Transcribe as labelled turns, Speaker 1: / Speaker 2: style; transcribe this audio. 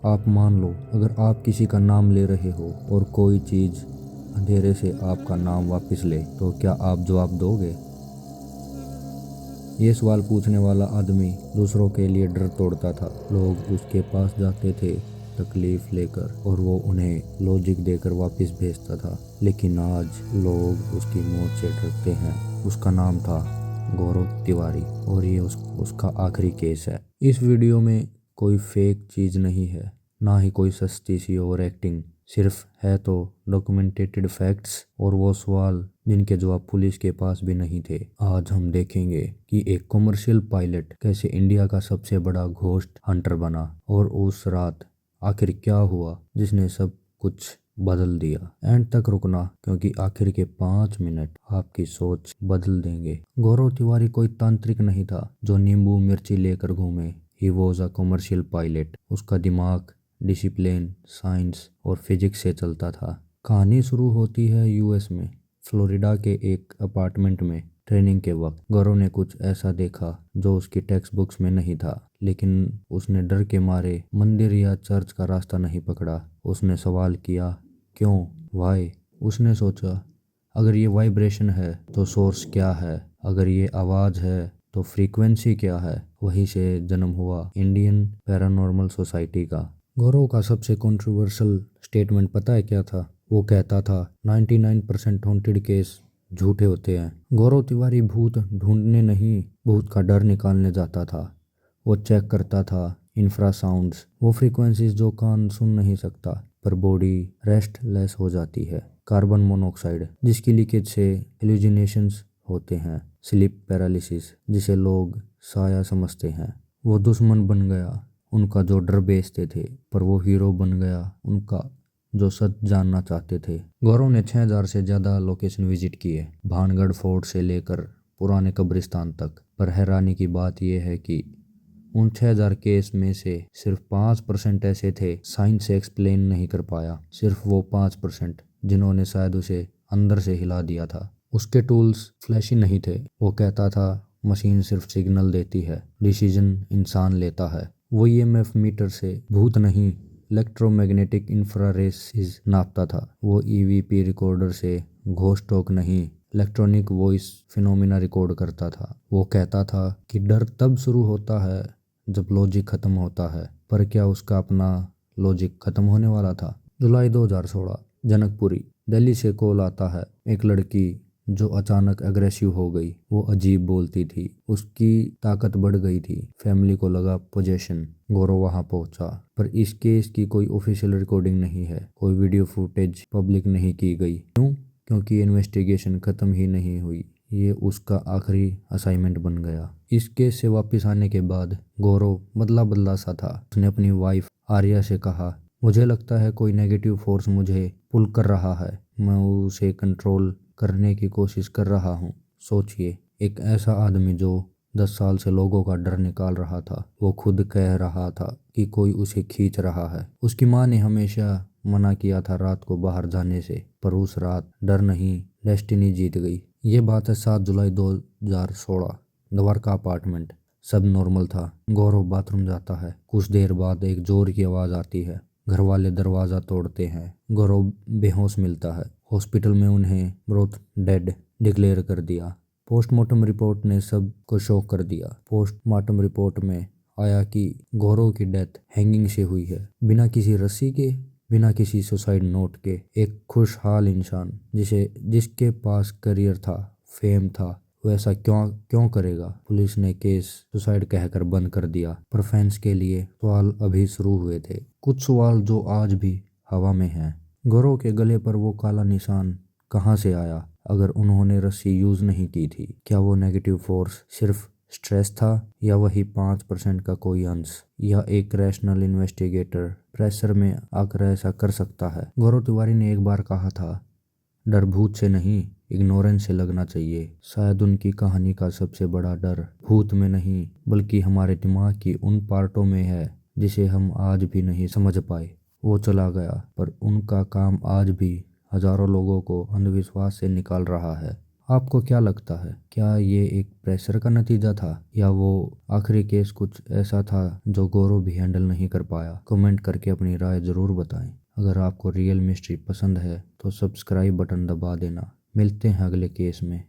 Speaker 1: आप मान लो, अगर आप किसी का नाम ले रहे हो और कोई चीज़ अंधेरे से आपका नाम वापस ले, तो क्या आप जवाब दोगे? ये सवाल पूछने वाला आदमी दूसरों के लिए डर तोड़ता था। लोग उसके पास जाते थे तकलीफ लेकर और वो उन्हें लॉजिक देकर वापस भेजता था। लेकिन आज लोग उसकी मौत से डरते हैं। उसका नाम था गौरव तिवारी और ये उसका आखिरी केस है। इस वीडियो में कोई फेक चीज़ नहीं है, ना ही कोई सस्ती सी ओवर एक्टिंग, सिर्फ है तो डॉक्यूमेंटेटेड फैक्ट्स और वो सवाल जिनके जवाब पुलिस के पास भी नहीं थे। आज हम देखेंगे कि एक कमर्शियल पायलट कैसे इंडिया का सबसे बड़ा घोस्ट हंटर बना और उस रात आखिर क्या हुआ जिसने सब कुछ बदल दिया। एंड तक रुकना, क्योंकि आखिर के 5 मिनट आपकी सोच बदल देंगे। गौरव तिवारी कोई तांत्रिक नहीं था जो नींबू मिर्ची लेकर घूमे। He was a commercial pilot. उसका दिमाग डिसिप्लिन, साइंस और फिजिक्स से चलता था। कहानी शुरू होती है यूएस में, फ्लोरिडा के एक अपार्टमेंट में। ट्रेनिंग के वक्त गौरव ने कुछ ऐसा देखा जो उसकी टेक्स्ट बुक्स में नहीं था, लेकिन उसने डर के मारे मंदिर या चर्च का रास्ता नहीं पकड़ा। उसने सवाल किया, क्यों, वाई? उसने सोचा, अगर ये वाइब्रेशन है तो सोर्स क्या है? अगर ये आवाज़ है तो फ्रीक्वेंसी क्या है? वहीं से जन्म हुआ इंडियन पैरानॉर्मल सोसाइटी का। गौरव का सबसे कंट्रोवर्शियल स्टेटमेंट पता है क्या था? वो कहता था 99% हॉन्टेड केस झूठे होते हैं। गौरव तिवारी भूत ढूंढने नहीं, भूत का डर निकालने जाता था। वो चेक करता था इंफ्रासाउंड्स, वो फ्रीक्वेंसीज जो कान सुन नहीं सकता पर बॉडी रेस्टलेस हो जाती है। कार्बन मोनोऑक्साइड जिसकी लीकेज से हेलुसिनेशंस होते हैं। स्लीप पैरालिसिस जिसे लोग साया समझते हैं। वो दुश्मन बन गया उनका जो डर बेचते थे, पर वो हीरो बन गया उनका जो सच जानना चाहते थे। गौरव ने 6000 से ज़्यादा लोकेशन विजिट किए, भानगढ़ फोर्ट से लेकर पुराने कब्रिस्तान तक। पर हैरानी की बात यह है कि उन 6000 केस में से सिर्फ 5% ऐसे थे साइंस से एक्सप्लेन नहीं कर पाया। सिर्फ वो 5% जिन्होंने शायद उसे अंदर से हिला दिया था। उसके टूल्स फ्लैशी नहीं थे। वो कहता था मशीन सिर्फ सिग्नल देती है, डिसीजन इंसान लेता है। वो ईएमएफ मीटर से भूत नहीं, इलेक्ट्रोमैग्नेटिक इंफ्रारेसिस नापता था। वो ईवीपी रिकॉर्डर से घोस्ट टॉक नहीं, इलेक्ट्रॉनिक वॉइस फिनोमिना रिकॉर्ड करता था। वो कहता था कि डर तब शुरू होता है जब लॉजिक खत्म होता है। पर क्या उसका अपना लॉजिक खत्म होने वाला था? जुलाई 2016, जनकपुरी, दिल्ली से कॉल आता है। एक लड़की जो अचानक अग्रेसिव हो गई। वो अजीब बोलती थी, उसकी ताकत बढ़ गई थी। फैमिली को लगा पोजेशन। गौरव वहां पहुंचा, पर इस केस की कोई ऑफिशियल रिकॉर्डिंग नहीं है, कोई वीडियो फुटेज पब्लिक नहीं की गई। क्यों? क्योंकि इन्वेस्टिगेशन खत्म ही नहीं हुई। ये उसका आखिरी असाइनमेंट बन गया। इस केस से वापस आने के बाद गौरव बदला बदला सा था। उसने अपनी वाइफ आर्या से कहा, मुझे लगता है कोई नेगेटिव फोर्स मुझे पुल कर रहा है, मैं उसे कंट्रोल करने की कोशिश कर रहा हूँ। सोचिए, एक ऐसा आदमी जो 10 साल से लोगों का डर निकाल रहा था, वो खुद कह रहा था कि कोई उसे खींच रहा है। उसकी माँ ने हमेशा मना किया था रात को बाहर जाने से, पर उस रात डर नहीं, डेस्टिनी जीत गई। ये बात है 7 जुलाई 2016, द्वारका अपार्टमेंट। सब नॉर्मल था। गौरव बाथरूम जाता है। कुछ देर बाद एक जोर की आवाज़ आती है। घर वाले दरवाज़ा तोड़ते हैं। गौरव बेहोश मिलता है। हॉस्पिटल में उन्हें ब्रोथ डेड डिक्लेयर कर दिया। पोस्टमार्टम रिपोर्ट ने सब को शॉक कर दिया। पोस्टमार्टम रिपोर्ट में आया कि गौरव की डेथ हैंगिंग से हुई है, बिना किसी रस्सी के, बिना किसी सुसाइड नोट के। एक खुशहाल इंसान जिसके पास करियर था, फेम था, वो ऐसा क्यों करेगा? पुलिस ने केस सुसाइड कहकर बंद कर दिया, पर फैंस के लिए सवाल अभी शुरू हुए थे। कुछ सवाल जो आज भी हवा में हैं। गौरव के गले पर वो काला निशान कहाँ से आया? अगर उन्होंने रस्सी यूज नहीं की थी, क्या वो नेगेटिव फोर्स सिर्फ स्ट्रेस था, या वही 5% का कोई अंश, या एक रैशनल इन्वेस्टिगेटर प्रेशर में आकर ऐसा कर सकता है? गौरव तिवारी ने एक बार कहा था, डर भूत से नहीं, इग्नोरेंस से लगना चाहिए। शायद उनकी कहानी का सबसे बड़ा डर भूत में नहीं, बल्कि हमारे दिमाग की उन पार्टों में है जिसे हम आज भी नहीं समझ पाए। वो चला गया, पर उनका काम आज भी हजारों लोगों को अंधविश्वास से निकाल रहा है। आपको क्या लगता है, क्या ये एक प्रेशर का नतीजा था या वो आखिरी केस कुछ ऐसा था जो गौरव भी हैंडल नहीं कर पाया? कमेंट करके अपनी राय ज़रूर बताएं। अगर आपको रियल मिस्ट्री पसंद है तो सब्सक्राइब बटन दबा देना। मिलते हैं अगले केस में।